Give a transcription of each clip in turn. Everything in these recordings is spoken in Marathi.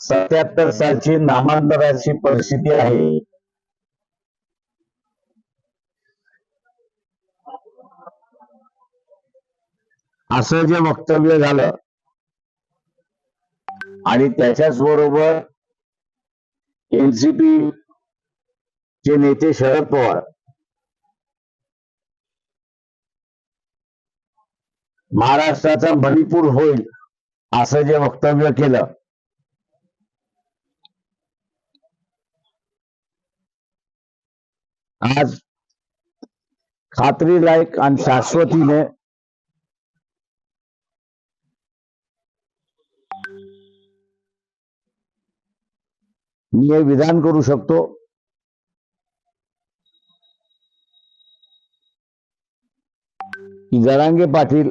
77 सालची नामांतराची परिस्थिती आहे. असं जे वक्तव्य झालं आणि त्याच्याच बरोबर एनसीपी चे नेते शरद पवार महाराष्ट्राचा मणिपूर होईल असं जे वक्तव्य केलं, आज खात्रीलायक आणि शाश्वतीने मी हे विधान करू शकतो की जरांगे पाटील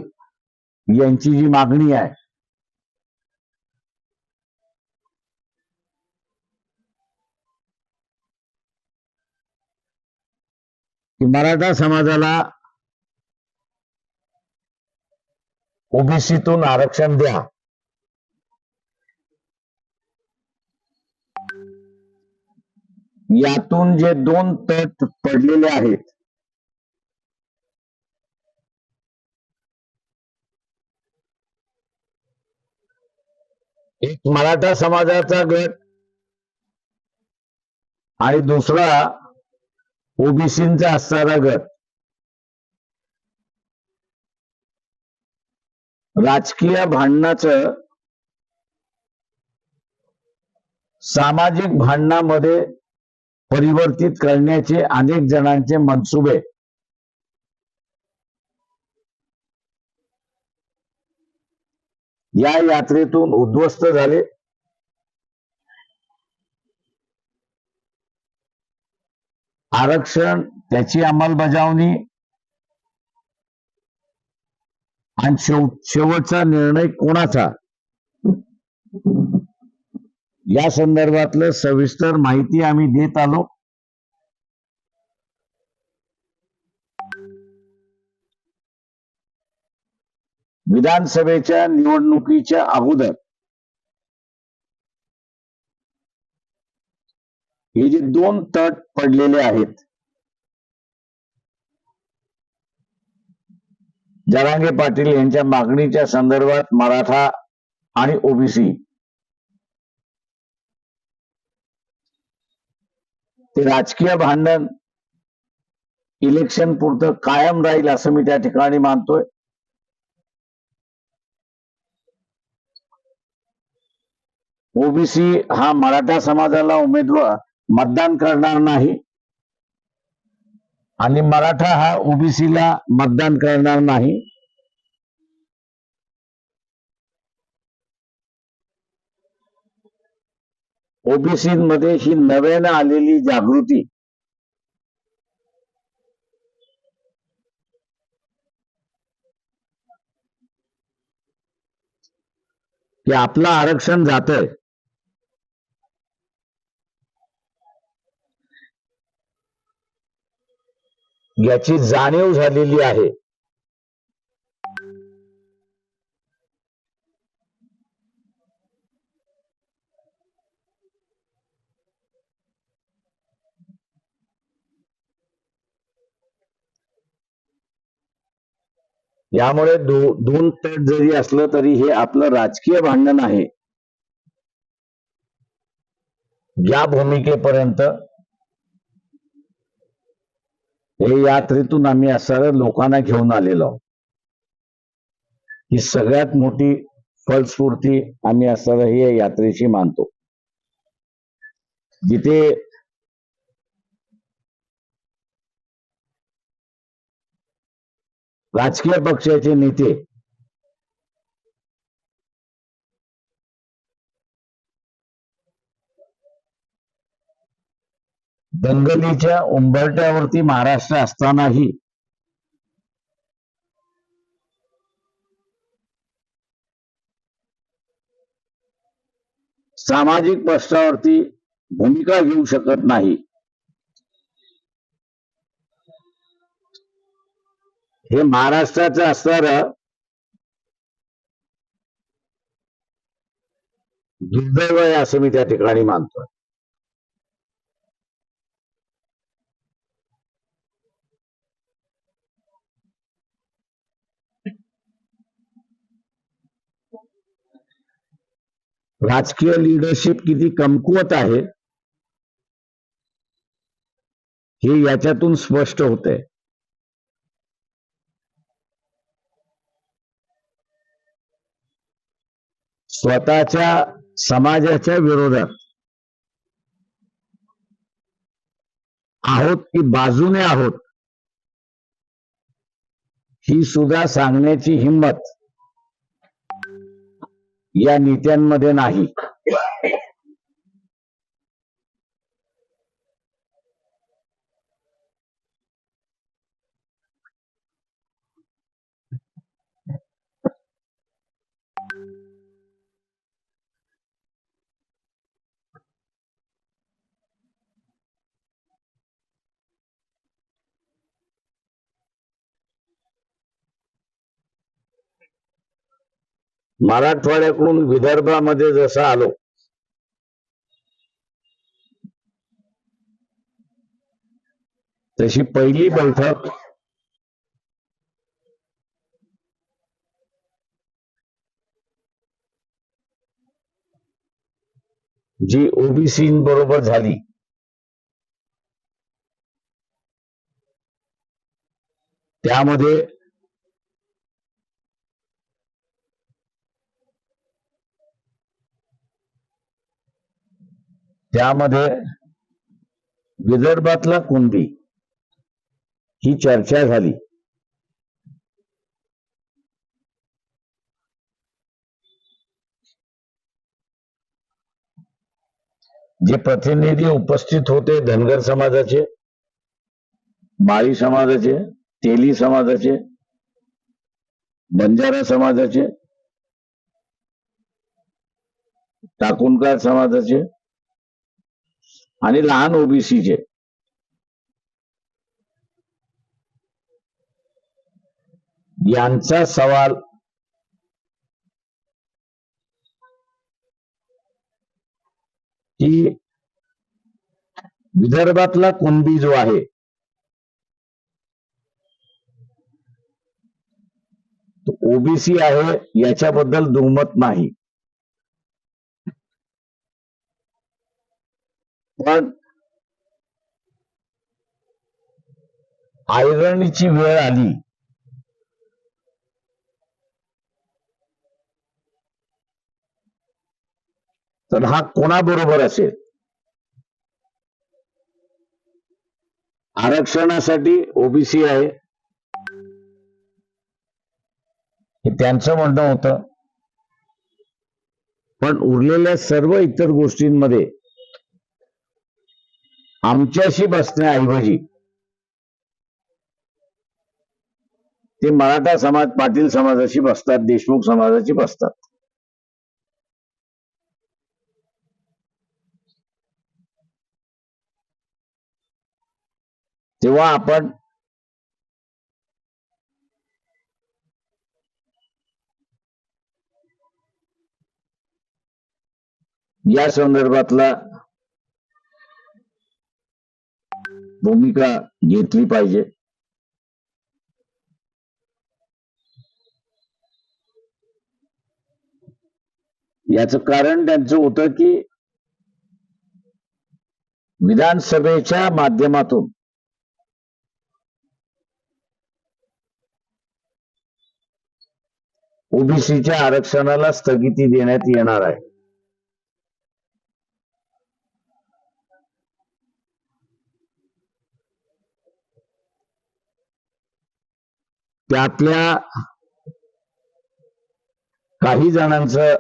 यांची जी मागणी आहे की मराठा समाजाला ओबीसीतून आरक्षण द्या, यातून जे 2 तट पडलेले आहेत एक मराठा समाजाचा गट आणि दुसरा ओबीसींचा असणारा गट राजकीय भांडणाचं सामाजिक भांडणामध्ये परिवर्तित करण्याचे अनेक जणांचे मनसुबे या यात्रेतून उद्ध्वस्त झाले. आरक्षण, त्याची अंमलबजावणी आणि शेवटचा निर्णय कोणाचा या संदर्भातलं सविस्तर माहिती आम्ही देत आलो. विधानसभेच्या निवडणुकीच्या अगोदर हे जे 2 तट पडलेले आहेत, जरांगे पाटील यांच्या मागणीच्या संदर्भात मराठा आणि ओबीसी, ते राजकीय भांडण इलेक्शन पुरतं कायम राहील असं मी त्या ठिकाणी मानतोय. ओबीसी हा मराठा समाजाला उमेदवार मतदान करणार नाही आणि मराठा हा ओबीसीला मतदान करणार नाही. ओबीसीमध्ये ही नव्याने आलेली जागृती की आपलं आरक्षण जातंय, याची जाणीव झालेली आहे. यामुळे 2 तट जरी असलं तरी हे आपलं राजकीय भांडण आहे या भूमिकेपर्यंत हे यात्रेतून आम्ही असणाऱ्या लोकांना घेऊन आलेलो आहोत. ही सगळ्यात मोठी फलस्फूर्ती आम्ही असणाऱ्या ही यात्रेची मानतो, जिथे राजकीय पक्षाचे नेते दंगलीच्या उंबरठ्यावरती महाराष्ट्र असतानाही सामाजिक प्रश्नावरती भूमिका घेऊ शकत नाही. हे महाराष्ट्राचं असणारं दुर्दैव आहे असं मी त्या ठिकाणी मानतोय. राजकीय लीडरशिप किती कमकुवत आहे हे याच्यातून स्पष्ट होतंय. स्वतःच्या समाजाच्या विरोधात आहोत की बाजूने आहोत ही सुद्धा सांगण्याची हिंमत या नेत्यांमध्ये नाही. मराठवाड्याकडून विदर्भामध्ये जसं आलो तशी पहिली बैठक जी ओबीसी बरोबर झाली त्यामध्ये विदर्भातला कुणबी ही चर्चा झाली. जे प्रतिनिधी उपस्थित होते धनगर समाजाचे, माळी समाजाचे, तेली समाजाचे, बंजारा समाजाचे, टाकुणकार समाजाचे आणि लहान ओबीसीचे, यांचा सवाल की विदर्भातला कुणबी जो आहे तो ओबीसी आहे याच्याबद्दल दुमत नाही, पण ऐरणीची वेळ आली तर हा कोणाबरोबर असेल? आरक्षणासाठी ओबीसी आहे हे त्यांचं म्हणणं होतं, पण उरलेल्या सर्व इतर गोष्टींमध्ये आमच्याशी बसण्याऐवजी ते मराठा समाज, पाटील समाजाशी बसतात, देशमुख समाजाशी बसतात. तेव्हा आपण या संदर्भातला भूमिका घेतली पाहिजे. याचं कारण त्यांचं होतं की विधानसभेच्या माध्यमातून ओबीसीच्या आरक्षणाला स्थगिती देण्यात येणार आहे. त्यातल्या काही जणांचं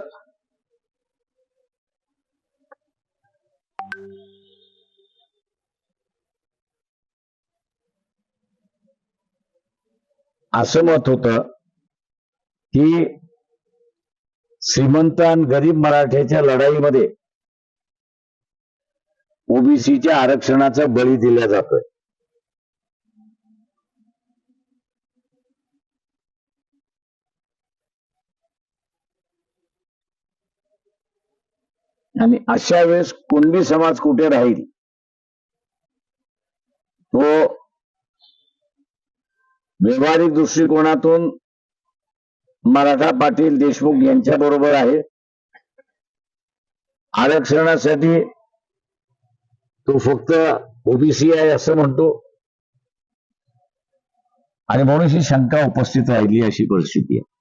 असं मत होतं की श्रीमंत आणि गरीब मराठ्याच्या लढाईमध्ये ओबीसीच्या आरक्षणाचा बळी दिला जातोय. आणि अशा वेळेस कुणबी समाज कुठे राहील, तो व्यवहारिक दृष्टिकोनातून मराठा पाटील देशमुख यांच्या बरोबर आहे. आरक्षणासाठी तो फक्त ओबीसी आहे असं म्हणतो आणि म्हणून ही शंका उपस्थित राहिली अशी परिस्थिती आहे.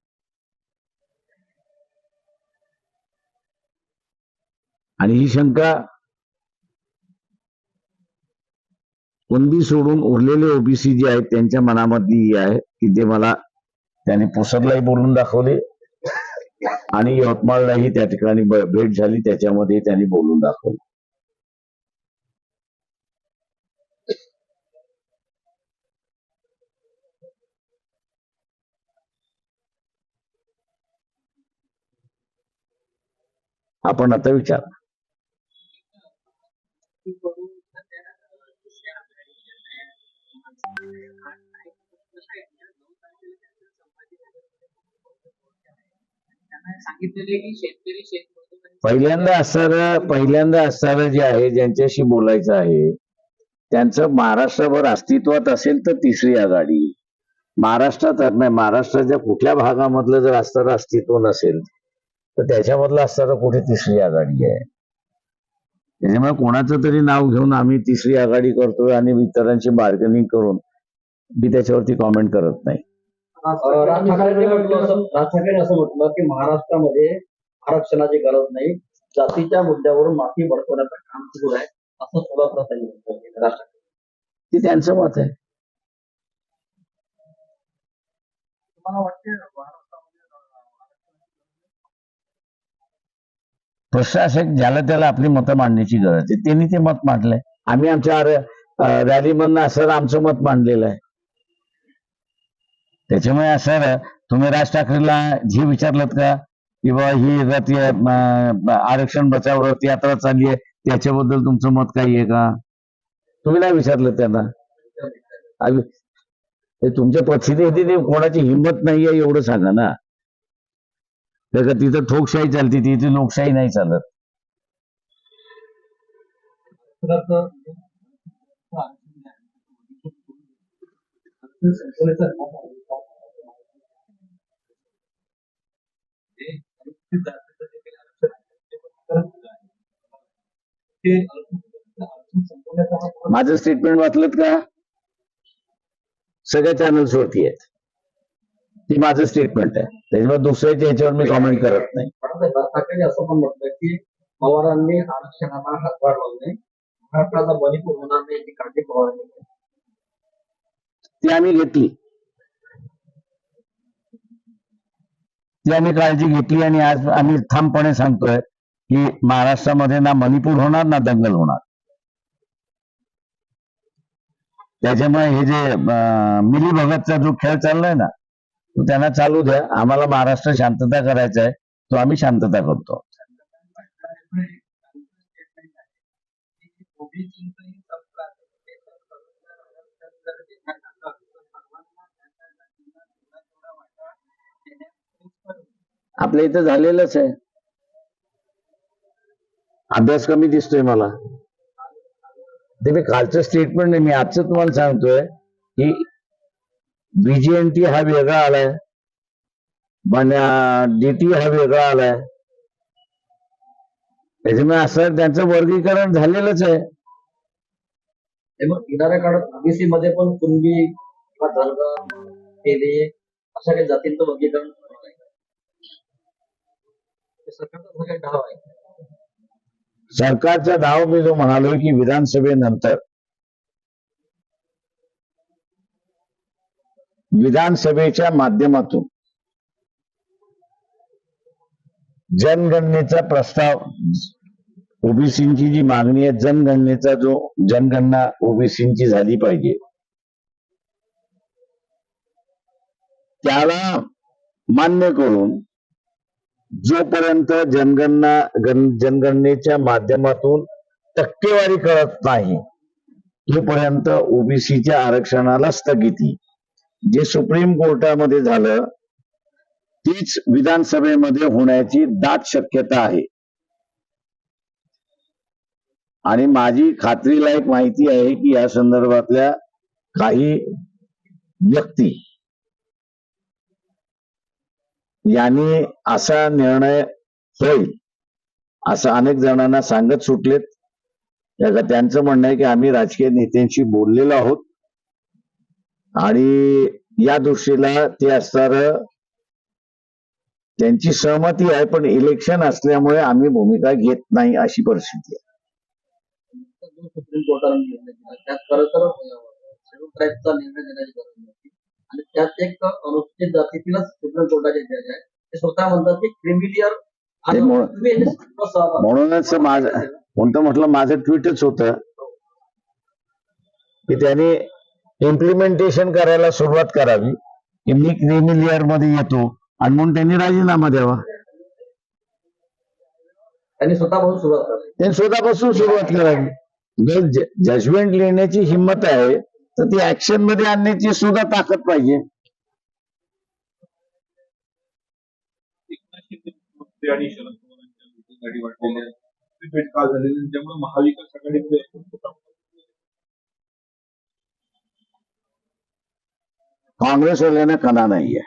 आणि ही शंका कुणबी सोडून उरलेले ओबीसी जे आहेत त्यांच्या मनामधली ही आहे की ते मला त्याने पुसदलाही बोलून दाखवले आणि यवतमाळलाही त्या ठिकाणी भेट झाली, त्याच्यामध्ये त्यांनी बोलून दाखवलं. आपण आता विचार पहिल्यांदा असणारं जे आहे ज्यांच्याशी बोलायचं आहे त्यांचं महाराष्ट्रभर अस्तित्वात असेल तर तिसरी आघाडी, महाराष्ट्रात नाही, महाराष्ट्राच्या कुठल्या भागामधलं जर असणारं अस्तित्व नसेल तर त्याच्यामधलं असणारं कुठे तिसरी आघाडी आहे. त्याच्यामुळे कोणाचं तरी नाव घेऊन आम्ही तिसरी आघाडी करतोय आणि इतरांची बार्गेनिंग करून मी त्याच्यावरती कॉमेंट करत नाही. राज ठाकरे असं म्हटलं की महाराष्ट्रामध्ये आरक्षणाची गरज नाही, जातीच्या मुद्द्यावरून माफी भडकवण्याचं काम सुरू आहे असं सुद्धा राज ठाकरे. ते त्यांचं मत आहे. तुम्हाला वाटते प्रश्न असे ज्याला त्याला आपली मतं मांडण्याची गरज आहे, त्यांनी ते मत मांडलंय. आम्ही आमच्या रॅलीमधनं असं आमचं मत मांडलेलं आहे. त्याच्यामुळे असं तुम्ही राज ठाकरेला जे विचारलं का की बाबा ही आरक्षण बचाव रथ यात्रा चालली आहे त्याच्याबद्दल तुमचं मत काही आहे का, तुम्ही नाही विचारलं त्यांना. तुमच्या प्रतिनिधीने कोणाची हिंमत नाहीये एवढं सांगा ना. तिथं ठोकशाही चालते, तिथे लोकशाही नाही चालत. माझं स्टेटमेंट वाचलं का? सगळ्या चॅनल्स वरती आहेत. ती माझं स्टेटमेंट आहे, त्याच्यामुळे दुसऱ्याच्या याच्यावर मी कॉमेंट करत नाही. ठाकरे असं पण म्हटलं की पवारांनी आरक्षणाला हातभार लावले, महाराष्ट्राला मणिपूर होणार नाही याची काळजी पवारांनी घेतली. ती आम्ही घेतली, काळजी घेतली आणि आज आम्ही ठामपणे सांगतोय की महाराष्ट्रामध्ये ना मणिपूर होणार ना दंगल होणार. त्याच्यामुळे हे जे मिलीभगतचा जो खेळ चाललाय ना तो त्यांना चालू द्या. आम्हाला महाराष्ट्र शांतता करायचा आहे, तो आम्ही शांतता करतो. आपल्या इथं झालेलंच आहे. अभ्यास कमी दिसतोय मला. ते मी कालचं स्टेटमेंट नाही, मी आजचं तुम्हाला सांगतोय की बीजीएनटी हा वेगळा आलाय, डीटी हा वेगळा आलाय. त्याच्यामुळे असं त्यांचं वर्गीकरण झालेलंच आहे. मग येणाऱ्या काळात ओबीसी मध्ये पण कुणबी किंवा धनगर केले अशा काही जातींचं वर्गीकरण सरकारचा सगळ्यात डाव आहे. सरकारचा डाव मी जो म्हणालोय की विधानसभेनंतर विधानसभेच्या माध्यमातून जनगणनेचा प्रस्ताव, ओबीसींची जी मागणी आहे, जनगणना ओबीसींची झाली पाहिजे, त्याला मान्य करून जोपर्यंत जनगणनेच्या माध्यमातून टक्केवारी कळत नाही तोपर्यंत ओबीसीच्या आरक्षणाला स्थगिती. जे सुप्रीम कोर्टामध्ये झालं तीच विधानसभेमध्ये होण्याची दाट शक्यता आहे. आणि माझी खात्रीलायक माहिती आहे की या संदर्भातल्या काही व्यक्ती यांनी असा निर्णय होईल असं अनेक जणांना सांगत सुटलेत. त्यांचं म्हणणं आहे की आम्ही राजकीय नेत्यांशी बोललेलो आहोत आणि या दृष्टीला ते असणारं त्यांची सहमती आहे, पण इलेक्शन असल्यामुळे आम्ही भूमिका घेत नाही अशी परिस्थिती आहे. जो सुप्रीम कोर्टाने निर्णय दिला त्यात खरं तर शेड्यूल ट्राईबचा निर्णय देण्याची गरज नव्हती आणि त्यात एक अनुसूचित जातीतीलच सुप्रीम कोर्टाचे जज आहे ते स्वतः म्हणतात की क्रिमिलियर ते म्हणूनच माझं कोणतं म्हटलं माझं ट्विटच होतं की त्यांनी इम्प्लिमेंटेशन करायला सुरुवात करावी की मी क्रिमी लेअर मध्ये येतो आणि म्हणून त्यांनी राजीनामा द्यावा. त्यांनी स्वतःपासून सुरुवात करावी. त्यांनी स्वतःपासून सुरुवात करावी. जर जजमेंट लिहिण्याची हिंमत आहे तर ती ऍक्शन मध्ये आणण्याची सुद्धा ताकद पाहिजे. आणि शरद पवारांच्या भेटीसाठी वाटलेल्या भेट काल झालेली त्यामुळे महाविकास आघाडीमध्ये काँग्रेसवाल्यांना कणा नाहीये.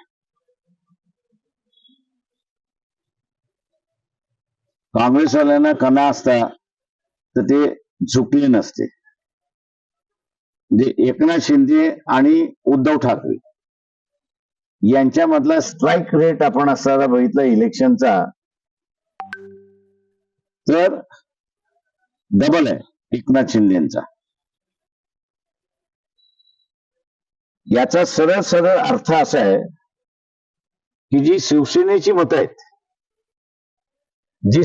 काँग्रेसवाल्यांना कणा असता तर ते झुकले नसते. म्हणजे एकनाथ शिंदे आणि उद्धव ठाकरे यांच्यामधला स्ट्राईक रेट आपण असताना बघितला इलेक्शनचा तर डबल आहे एकनाथ शिंदेचा. याचा सरळ सरळ अर्थ असा आहे की जी शिवसेनेची मतं आहेत ती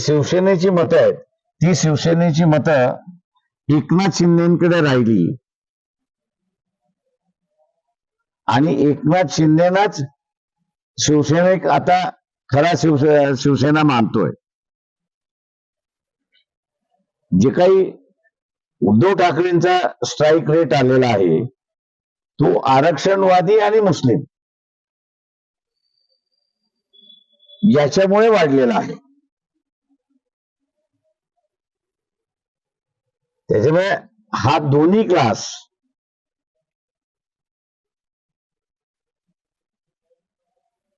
शिवसेनेची मतं एकनाथ शिंदेकडे राहिली आणि एकनाथ शिंदेनाच शिवसेनेक आता खरा शिवसेना मानतोय. जे काही उद्धव ठाकरेंचा स्ट्राईक रेट आलेला आहे तो आरक्षणवादी आणि मुस्लिम याच्यामुळे वाढलेला आहे. त्याच्यामुळे हा दोन्ही क्लास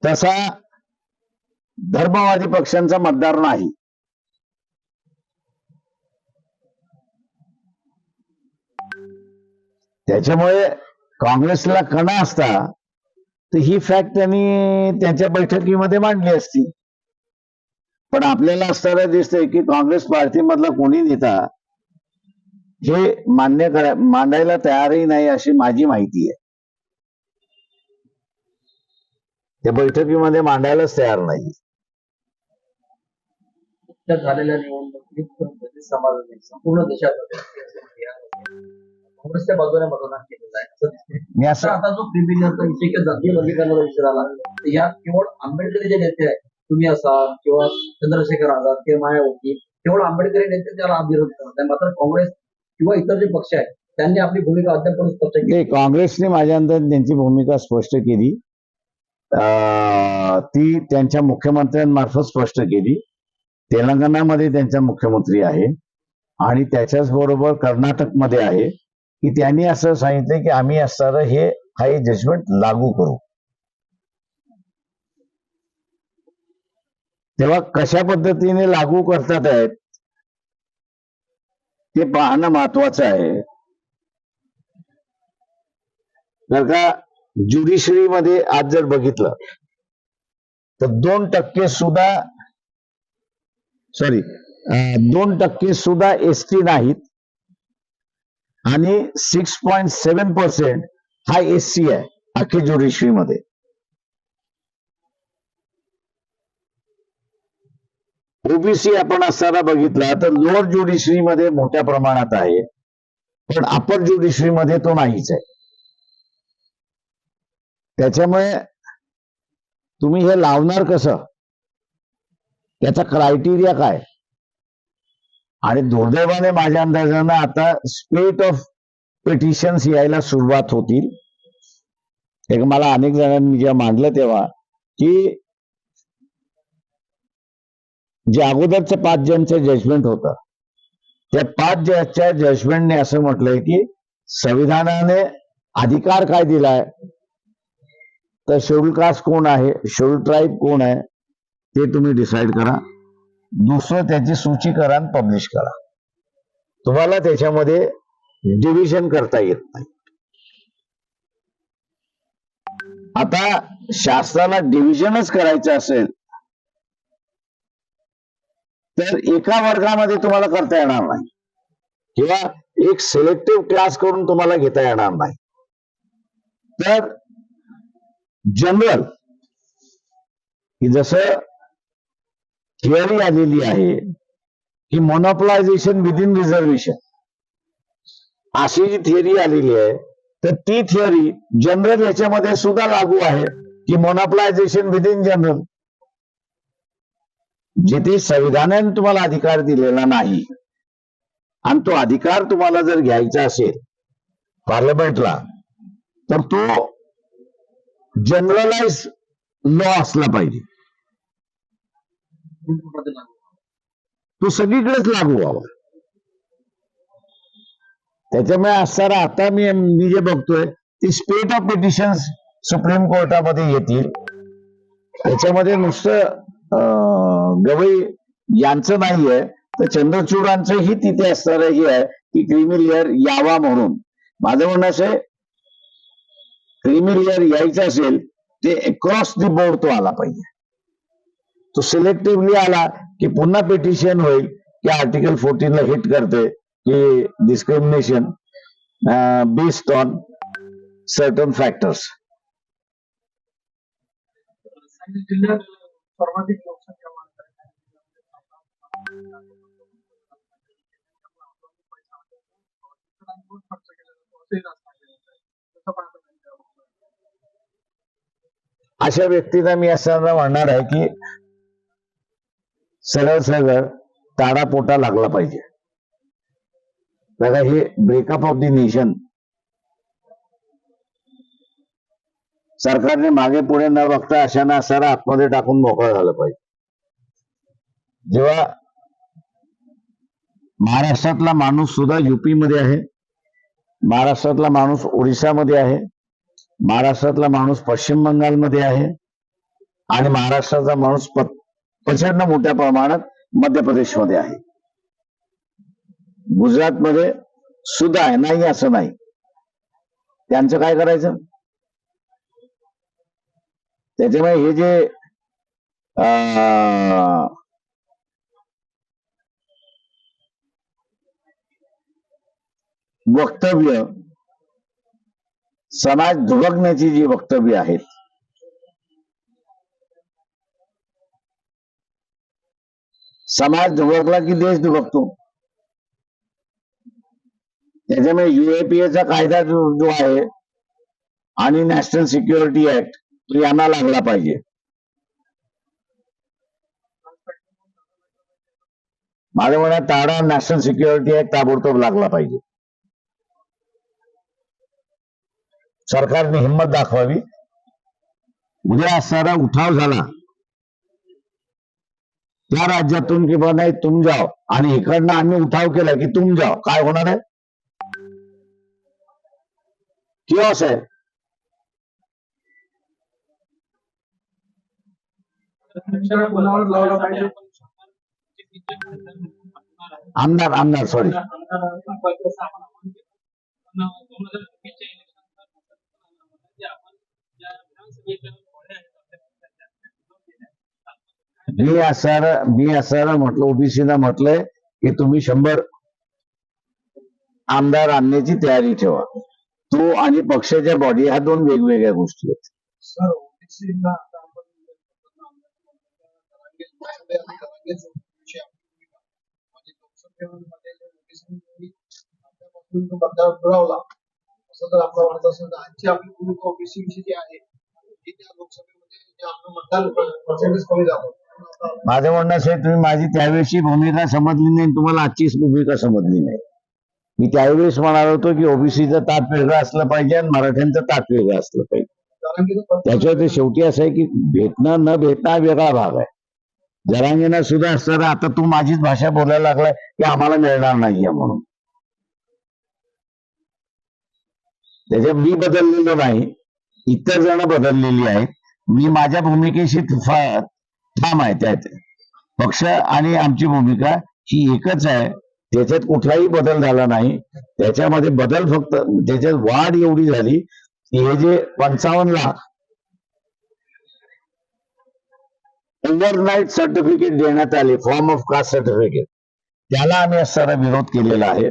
तसा धर्मवादी पक्षांचा मतदार नाही. त्याच्यामुळे काँग्रेसला कणा असता तर ही फॅक्ट त्यांनी त्यांच्या बैठकीमध्ये मांडली असती. पण आपल्याला असताना दिसतंय की काँग्रेस पार्टीमधला कोणी नेता हे मांडायला तयारही नाही अशी माझी माहिती आहे. त्या बैठकीमध्ये मांडायलाच तयार नाही. झालेल्या निवडणुकीत समाजाने संपूर्ण देशात काँग्रेसच्या बाजूने मतदान केलेलं आहे असं दिसते. मी असं आता जो क्रिमिलियरचा विषय किंवा जातीय वर्गीकरणाचा विषय आला तर या केवळ आंबेडकरी जे नेते आहेत तुम्ही असाल किंवा चंद्रशेखर आझाद किंवा मायावती केवळ आंबेडकरी नेते त्याला विरोध करत आहे. मात्र काँग्रेस किंवा इतर जे पक्ष आहेत त्यांनी आपली भूमिका अद्याप स्पष्ट केली. काँग्रेसने माझ्या अंदाज त्यांची भूमिका स्पष्ट केली. ती त्यांच्या मुख्यमंत्र्यांमार्फत स्पष्ट केली. तेलंगणामध्ये त्यांचा मुख्यमंत्री आहे आणि त्याच्याच बरोबर कर्नाटकमध्ये आहे की त्यांनी असं सांगितलं की आम्ही असताना हे जजमेंट लागू करू. तेव्हा कशा पद्धतीने लागू करतात आहेत ते पाहणं महत्वाचं आहे. जर का ज्युडिशरीमध्ये आज जर बघितलं तर 2% सुद्धा एसटी नाहीत आणि 6.7% हा एससी आहे अख्ख्या ज्युडिशरीमध्ये. ओबीसी आपण असताना बघितला तर लोअर ज्युडिशरीमध्ये मोठ्या प्रमाणात आहे पण अपर ज्युडिशरीमध्ये तो नाहीच आहे. त्याच्यामुळे तुम्ही हे लावणार कसं, त्याचा क्रायटेरिया काय. आणि दुर्दैवाने माझ्या अंदाजानं आता स्पेट ऑफ पिटिशन्स यायला सुरुवात होतील. एक मला अनेक जणांनी जेव्हा मांडलं तेव्हा की जे अगोदरचं 5 जणचं जजमेंट होतं त्या 5 जजच्या जजमेंटने असं म्हटलंय की संविधानाने अधिकार काय दिलाय, तर शेड्यूल कास्ट कोण आहे, शेड्यूल ट्राईब कोण आहे ते तुम्ही डिसाईड करा. दुसरं त्याची सूची करा आणि पब्लिश करा. तुम्हाला त्याच्यामध्ये डिव्हिजन करता येत नाही. आता शास्त्राला डिव्हिजनच करायचं असेल तर एका वर्गामध्ये तुम्हाला करता येणार नाही, किंवा एक सिलेक्टिव्ह क्लास करून तुम्हाला घेता येणार नाही. तर जनरल की जसं थिअरी आलेली आहे की मोनोपलायझेशन विदिन रिझर्वेशन, अशी जी थिअरी आलेली आहे, तर ती थिअरी जनरल याच्यामध्ये सुद्धा लागू आहे की मोनोपलायझेशन विदिन जनरल. जिथे संविधानाने तुम्हाला अधिकार दिलेला नाही आणि तो अधिकार तुम्हाला जर घ्यायचा असेल पार्लमेंटला, तर तो जनरलाइज लॉ असला पाहिजे, तो सगळीकडेच लागू व्हावा. त्याच्यामुळे असणारा आता मी जे बघतोय ती स्पेट ऑफ पिटिशन्स सुप्रीम कोर्टामध्ये येतील. त्याच्यामध्ये नुसतं गवई यांचं नाहीये, तर चंद्रचूडांचंही तिथे असणारं हे आहे की क्रीमी लेअर यावा म्हणून. माझं म्हणणं असं आहे, क्रीमी लेअर यायचं असेल ते अक्रॉस दी बोर्ड तो आला पाहिजे. तो सिलेक्टिव्हली आला की पुन्हा पिटिशन होईल की आर्टिकल 14 ला हिट करते की discrimination based on certain factors. जिल्ह्यात सर्वाधिक लोकसंख्या अशा व्यक्तींना मी असं म्हणणार आहे की सरळ सरळ ताडापोटा लागला पाहिजे. बघा, हे ब्रेकअप ऑफ द नेशन सरकारने मागे पुढे न बघता अशाना असारा आतमध्ये टाकून मोकळं झालं पाहिजे. जेव्हा महाराष्ट्रातला माणूस सुद्धा युपी मध्ये आहे, महाराष्ट्रातला माणूस ओडिशामध्ये आहे, महाराष्ट्रातला माणूस पश्चिम बंगालमध्ये आहे, आणि महाराष्ट्राचा माणूस प्रचंड मोठ्या प्रमाणात मध्य प्रदेशमध्ये आहे, गुजरातमध्ये सुद्धा आहे, नाही असं नाही. त्यांचं काय करायचं? त्याच्यामुळे हे जे वक्तव्य, समाज दुभगण्याची जी वक्तव्य आहेत, समाज दुभगला की देश दुभगतो. त्याच्यामुळे UAPA कायदा जो आहे आणि नॅशनल सिक्युरिटी ऍक्ट तो यांना लागला पाहिजे. माझ्या मनात ताडा नॅशनल सिक्युरिटी ऍक्ट ताबडतोब लागला पाहिजे. सरकारने हिंमत दाखवावी. उद्या असणारा उठाव झाला त्या राज्यातून की बा नाही तुम जाओ, आणि इकडनं आम्ही उठाव केला की तुम जाओ, काय होणार आहे? किओस आहे. आमदार सॉरी मी असं म्हटलं, ओबीसीला म्हटलंय की तुम्ही 100 आमदार आणण्याची तयारी ठेवा. तो आणि पक्षाच्या बॉडी ह्या दोन वेगवेगळ्या गोष्टी आहेत. पुरवला असं जर आपलं वाटत असेल तर आजची आपली भूमिका ओबीसी विषयी जी आहे की त्या लोकसभेमध्ये जे आपलं मतदान पर्सेंटेज कमी झालं. माझं म्हणणं असेल, तुम्ही माझी त्यावेळेसची भूमिका समजली नाही, तुम्हाला आजचीच भूमिका समजली नाही. मी त्यावेळेस म्हणालो होतो की ओबीसीचं ताट वेगळं असलं पाहिजे आणि मराठ्यांचं ताट वेगळं असलं पाहिजे. त्याच्यावर ते शेवटी असं आहे की भेटणं न भेटणं हा वेगळा भाग आहे. जरांगेनं सुद्धा असताना आता तू माझीच भाषा बोलायला लागलाय की आम्हाला मिळणार नाहीये म्हणून. त्याच्यात मी बदललेलो नाही, इतर जण बदललेली आहेत. मी माझ्या भूमिकेशी ठाम आहे. त्यात पक्ष आणि आमची भूमिका ही एकच आहे, त्याच्यात कुठलाही बदल झाला नाही. त्याच्यामध्ये बदल फक्त त्याच्यात वाढ एवढी झाली की हे जे 55 लाख ओव्हरनाईट सर्टिफिकेट देण्यात आले, फॉर्म ऑफ कास्ट सर्टिफिकेट, त्याला आम्ही असताना विरोध केलेला आहे.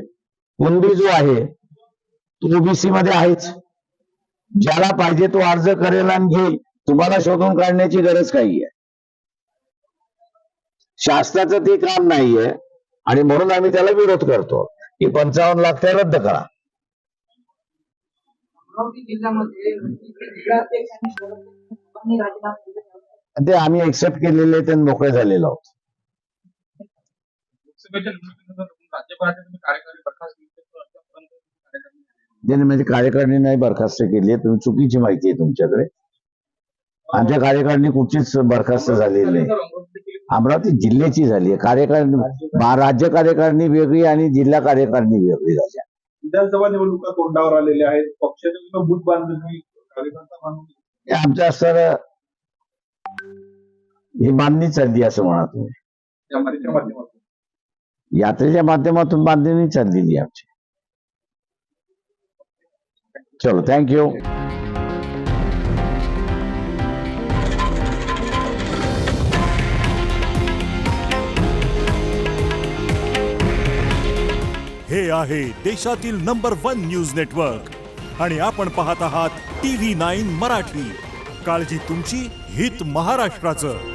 कुणबी जो आहे तो ओबीसी मध्ये आहेच. ज्याला पाहिजे तो अर्ज करेल आणि घेईल. तुम्हाला शोधून काढण्याची गरज काही आहे. शासनाचं ते काम नाहीये आणि म्हणून आम्ही त्याला विरोध करतो की 55 लाख ते रद्द करा. अमरावती जिल्ह्यामध्ये जिल्हाध्यक्ष आणि शहराध्यक्षांनी राजीनामा दिले. ते आम्ही एक्सेप्ट केलेले ते मोकळे झालेलो आहोत. लोकसभेच्या निवडणुकीनंतर राज्यभराचे तुम्ही कार्यकारी बरखास्त केले, तर आतापर्यंत कार्यकारी झाले. ज्याने म्हणजे कार्यकारिणी नाही बरखास्त केली आहे. तुम्ही चुकीची माहिती आहे तुमच्याकडे. आमच्या कार्यकारिणी कुठचीच बरखास्त झालेली नाही. तर अमरावती केली. अमरावती जिल्ह्याची झाली आहे. कार्यकारिणी राज्य कार्यकारिणी वेगळी आणि जिल्हा कार्यकारिणी वेगळी झाली. विधानसभा निवडणुका तोंडावर आलेल्या आहेत. पक्षाच्या बूथ बांधणी कार्यकर्ता बांधणी हे आमच्या असताना ही बांधणी चालली असं म्हणा तुम्ही. या मार्गाच्या माध्यमातून यात्रेच्या माध्यमातून बांधणी चाललेली आहे आमची. चलो, थँक्यू. हे आहे देशातील नंबर 1 न्यूज नेटवर्क आणि आपण पाहत आहात TV9 मराठी. काळजी तुमची, हित महाराष्ट्राचं.